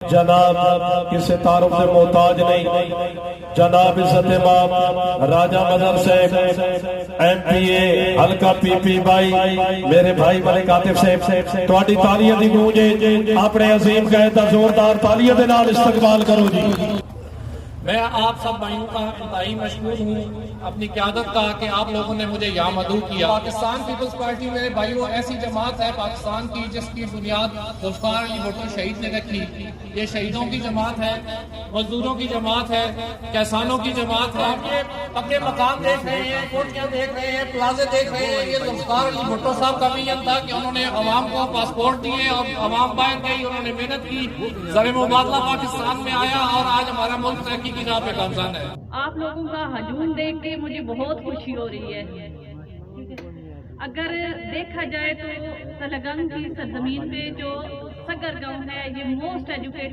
جناب کسی تعارف سے محتاج نہیں، جناب عزت امام راجہ مظہر صاحب ایم پی اے حلقہ پی پی بائی میرے بھائی ملک عاطف صاحب تواڈی تالیاں دی گونج اپنے عظیم قائد دا زوردار تالیاں دے نال استقبال کرو جی۔ میں آپ سب بھائیوں کا انتہائی مشکور ہوں اپنی قیادت کا کہ آپ لوگوں نے مجھے یہاں مدعو کیا۔ پاکستان پیپلز پارٹی میرے بھائیوں ایسی جماعت ہے پاکستان کی جس کی بنیاد ذوالفقار علی بھٹو شہید نے رکھی۔ یہ شہیدوں کی جماعت ہے، مزدوروں کی جماعت ہے، کسانوں کی جماعت ہے۔ آپ یہ پکے مکان دیکھ رہے ہیں، کوٹیاں دیکھ رہے ہیں، پلازے دیکھ رہے ہیں، یہ ذوالفقار علی بھٹو صاحب کا ویژن تھا کہ انہوں نے عوام کو پاسپورٹ دیے اور عوام باہر گئی، انہوں نے محنت کی، زر مبادلہ پاکستان میں آیا اور آج ہمارا ملک ترقی کی راہ پہ گامزن ہے۔ آپ لوگوں کا ہجوم دیکھ کے مجھے بہت خوشی ہو رہی ہے۔ اگر دیکھا جائے تو سلگنگ کی سرزمین پہ جو سگر گاؤں ہے یہ موسٹ ایجوکیٹڈ